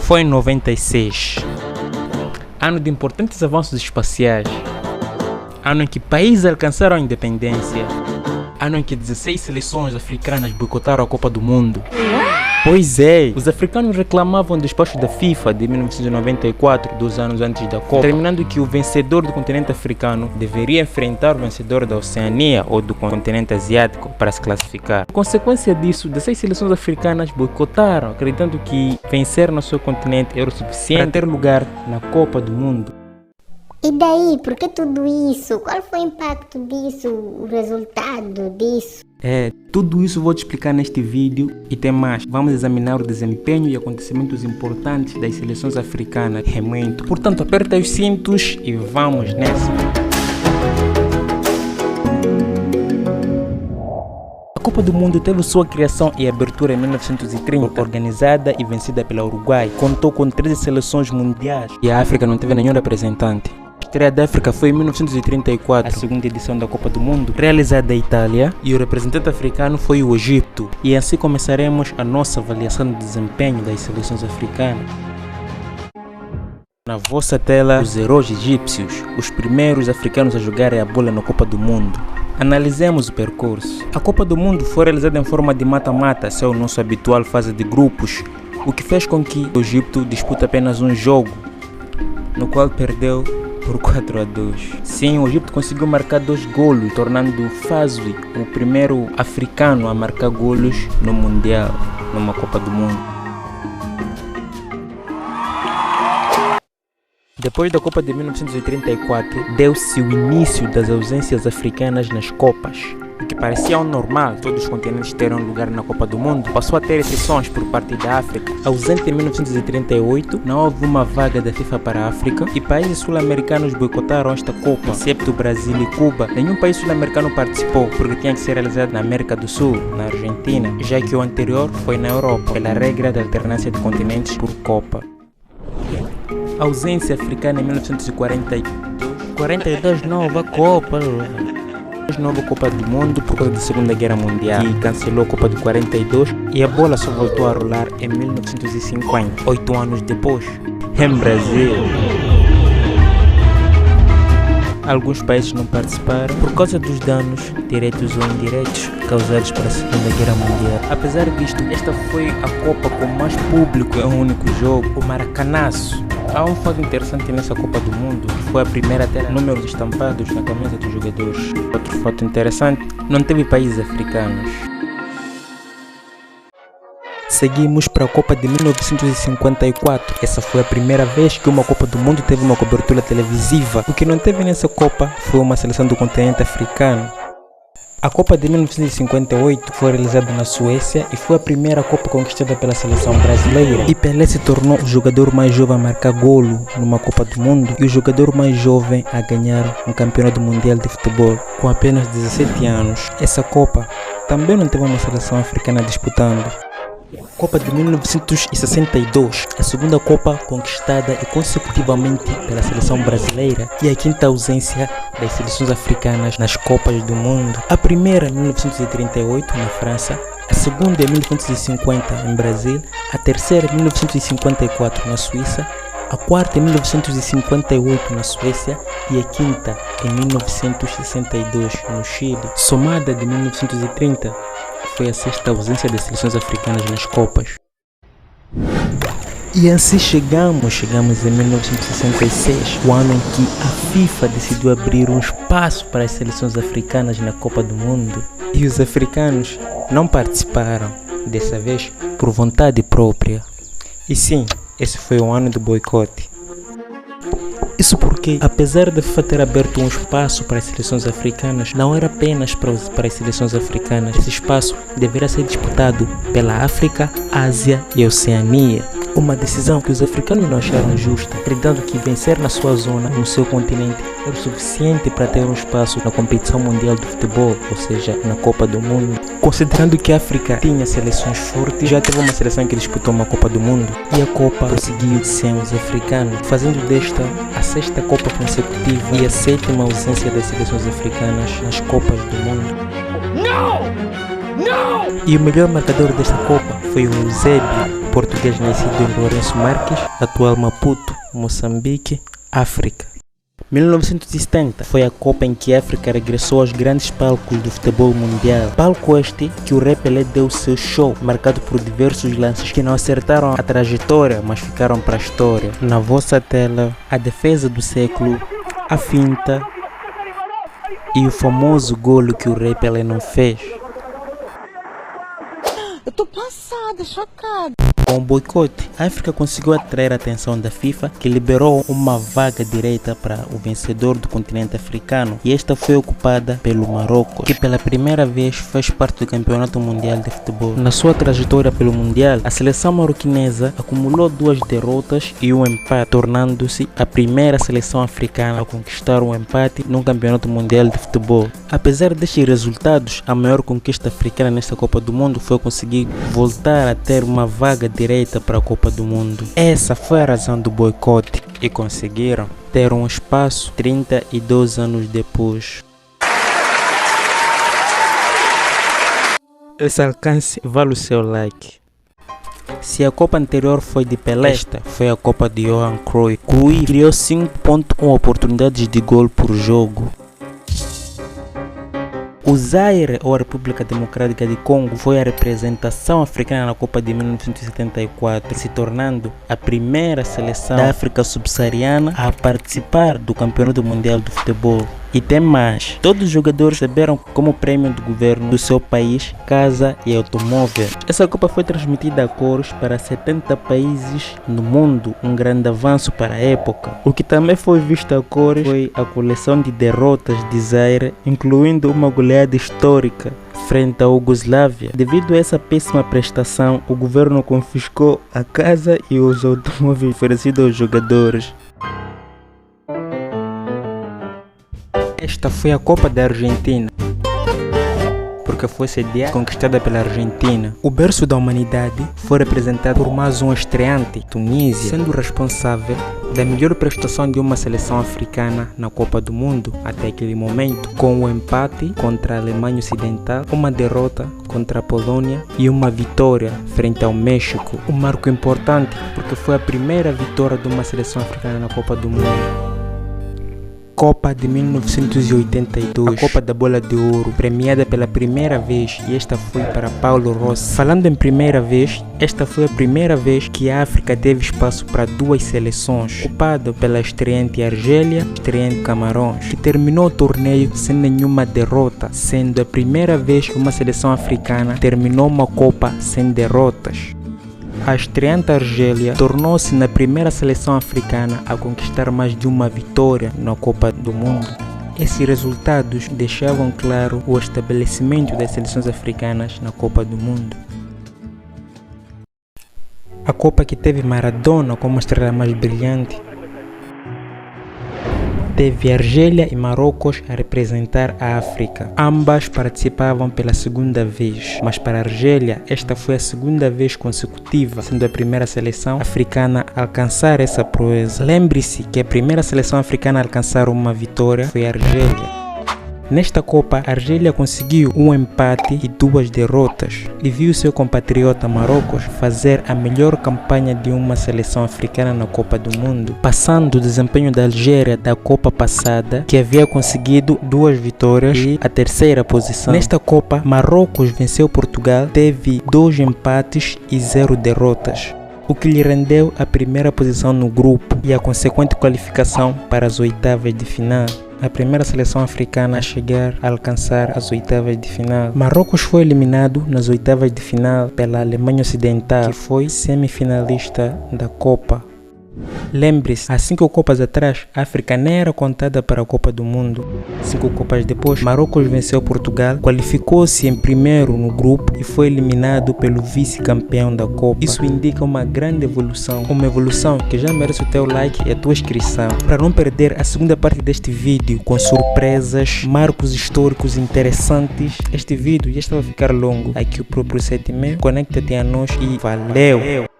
foi em 96, ano de importantes avanços espaciais, ano em que países alcançaram a independência, ano em que 16 seleções africanas boicotaram a Copa do Mundo. Pois é, os africanos reclamavam do despacho da FIFA de 1994, 2 anos antes da Copa, determinando que o vencedor do continente africano deveria enfrentar o vencedor da Oceania ou do continente asiático para se classificar. Por consequência disso, 16 seleções africanas boicotaram, acreditando que vencer no seu continente era o suficiente para ter lugar na Copa do Mundo. E daí, por que tudo isso? Qual foi o impacto disso, o resultado disso? Tudo isso vou te explicar neste vídeo e tem mais. Vamos examinar o desempenho e acontecimentos importantes das seleções africanas. É muito. Portanto, aperta os cintos e vamos nessa. A Copa do Mundo teve sua criação e abertura em 1930, organizada e vencida pela Uruguai. Contou com 13 seleções mundiais e a África não teve nenhum representante. A estreia da África foi em 1934, a segunda edição da Copa do Mundo, realizada em Itália, e o representante africano foi o Egito. E assim começaremos a nossa avaliação do desempenho das seleções africanas. Na vossa tela, os heróis egípcios, os primeiros africanos a jogarem a bola na Copa do Mundo. Analisemos o percurso. A Copa do Mundo foi realizada em forma de mata-mata, sem o nosso habitual fase de grupos, o que fez com que o Egito dispute apenas um jogo, no qual perdeu por 4-2. Sim, o Egito conseguiu marcar 2 golos, tornando Fazui o primeiro africano a marcar golos no Mundial, numa Copa do Mundo. Depois da Copa de 1934, deu-se o início das ausências africanas nas Copas. O que parecia normal, todos os continentes terem um lugar na Copa do Mundo, passou a ter exceções por parte da África. Ausente em 1938, não houve uma vaga da FIFA para a África e países sul-americanos boicotaram esta Copa, excepto Brasil e Cuba. Nenhum país sul-americano participou, porque tinha que ser realizado na América do Sul, na Argentina, já que o anterior foi na Europa, pela regra da alternância de continentes por Copa. A ausência africana em 1942, nova Copa. Nova Copa do Mundo por causa da Segunda Guerra Mundial, que cancelou a Copa de 42 e a bola só voltou a rolar em 1950, 8 anos depois, em Brasil. Alguns países não participaram por causa dos danos, diretos ou indiretos, causados pela Segunda Guerra Mundial. Apesar disto, esta foi a Copa com mais público em um único jogo, o Maracanaço. Há um fato interessante nessa Copa do Mundo, que foi a primeira a ter números estampados na camisa dos jogadores. Outro fato interessante, não teve países africanos. Seguimos para a Copa de 1954. Essa foi a primeira vez que uma Copa do Mundo teve uma cobertura televisiva. O que não teve nessa Copa foi uma seleção do continente africano. A Copa de 1958 foi realizada na Suécia e foi a primeira Copa conquistada pela seleção brasileira. E Pelé se tornou o jogador mais jovem a marcar golo numa Copa do Mundo e o jogador mais jovem a ganhar um campeonato mundial de futebol com apenas 17 anos. Essa Copa também não teve uma seleção africana disputando. Copa de 1962, a segunda Copa conquistada e consecutivamente pela seleção brasileira e a quinta ausência das seleções africanas nas Copas do Mundo. A primeira em 1938 na França, a segunda em 1950 em Brasil, a terceira em 1954 na Suíça, a quarta em 1958 na Suécia e a quinta em 1962 no Chile. Somada de 1930, foi a sexta ausência das seleções africanas nas Copas. E assim chegamos em 1966, o ano em que a FIFA decidiu abrir um espaço para as seleções africanas na Copa do Mundo. E os africanos não participaram, dessa vez por vontade própria. E sim, esse foi o ano do boicote. Isso porque, apesar da FIFA ter aberto um espaço para as seleções africanas, não era apenas para as seleções africanas. Esse espaço deveria ser disputado pela África, Ásia e Oceania. Uma decisão que os africanos não acharam justa, acreditando que vencer na sua zona, no seu continente, era o suficiente para ter um espaço na competição mundial de futebol, ou seja, na Copa do Mundo. Considerando que a África tinha seleções fortes, já teve uma seleção que disputou uma Copa do Mundo, e a Copa prosseguiu sem os africanos, fazendo desta a sexta Copa consecutiva e a sétima ausência das seleções africanas nas Copas do Mundo. E o melhor marcador desta Copa foi o Eusébio, português nascido em Lourenço Marques, atual Maputo, Moçambique, África. 1970 foi a Copa em que a África regressou aos grandes palcos do futebol mundial. Palco este que o Rei Pelé deu seu show, marcado por diversos lances que não acertaram a trajetória, mas ficaram para a história. Na vossa tela, a defesa do século, a finta e o famoso golo que o Rei Pelé não fez. Eu tô passada, chocada. Com o boicote, a África conseguiu atrair a atenção da FIFA, que liberou uma vaga direita para o vencedor do continente africano, e esta foi ocupada pelo Marrocos, que pela primeira vez fez parte do Campeonato Mundial de Futebol. Na sua trajetória pelo Mundial, a seleção maroquinesa acumulou 2 derrotas e um empate, tornando-se a primeira seleção africana a conquistar um empate num Campeonato Mundial de Futebol. Apesar destes resultados, a maior conquista africana nesta Copa do Mundo foi conseguir voltar a ter uma vaga direita para a Copa do Mundo. Essa foi a razão do boicote e conseguiram ter um espaço 32 anos depois. Esse alcance vale o seu like. Se a Copa anterior foi de Pelé, esta foi a Copa de Johan Cruyff. Cruyff criou 5.1 oportunidades de gol por jogo. O Zaire, ou a República Democrática de Congo, foi a representação africana na Copa de 1974, se tornando a primeira seleção da África subsaariana a participar do Campeonato Mundial de Futebol. E tem mais, todos os jogadores receberam como prêmio do governo do seu país casa e automóvel. Essa Copa foi transmitida a cores para 70 países no mundo, um grande avanço para a época. O que também foi visto a cores foi a coleção de derrotas de Zaire, incluindo uma goleada histórica frente à Iugoslávia. Devido a essa péssima prestação, o governo confiscou a casa e os automóveis oferecidos aos jogadores. Esta foi a Copa da Argentina, porque foi sediada e conquistada pela Argentina. O berço da humanidade foi representado por mais um estreante, Tunísia, sendo responsável da melhor prestação de uma seleção africana na Copa do Mundo até aquele momento, com um empate contra a Alemanha Ocidental, uma derrota contra a Polônia e uma vitória frente ao México. Um marco importante porque foi a primeira vitória de uma seleção africana na Copa do Mundo. Copa de 1982, a Copa da Bola de Ouro, premiada pela primeira vez, e esta foi para Paulo Rossi. Falando em primeira vez, esta foi a primeira vez que a África teve espaço para 2 seleções, ocupado pela estreante Argélia e estreante Camarões, que terminou o torneio sem nenhuma derrota, sendo a primeira vez que uma seleção africana terminou uma Copa sem derrotas. A estreante Argélia tornou-se na primeira seleção africana a conquistar mais de uma vitória na Copa do Mundo. Esses resultados deixavam claro o estabelecimento das seleções africanas na Copa do Mundo. A Copa que teve Maradona como estrela mais brilhante, teve Argélia e Marrocos a representar a África. Ambas participavam pela segunda vez, mas para a Argélia esta foi a segunda vez consecutiva, sendo a primeira seleção africana a alcançar essa proeza. Lembre-se que a primeira seleção africana a alcançar uma vitória foi a Argélia. Nesta Copa, a Argélia conseguiu um empate e 2 derrotas e viu seu compatriota Marrocos fazer a melhor campanha de uma seleção africana na Copa do Mundo, passando o desempenho da Algéria da Copa passada, que havia conseguido 2 vitórias e a 3ª posição. Nesta Copa, Marrocos venceu Portugal, teve 2 empates e 0 derrotas, o que lhe rendeu a 1ª posição no grupo e a consequente qualificação para as oitavas de final. A primeira seleção africana a chegar a alcançar as oitavas de final. Marrocos foi eliminado nas oitavas de final pela Alemanha Ocidental, que foi semifinalista da Copa. Lembre-se, há 5 Copas atrás, a África nem era contada para a Copa do Mundo. 5 Copas depois, Marrocos venceu Portugal, qualificou-se em primeiro no grupo e foi eliminado pelo vice-campeão da Copa. Isso indica uma grande evolução, uma evolução que já merece o teu like e a tua inscrição. Para não perder a segunda parte deste vídeo com surpresas, marcos históricos interessantes, este vídeo já estava a ficar longo. Aqui o próprio 7,5, conecta-te a nós e valeu!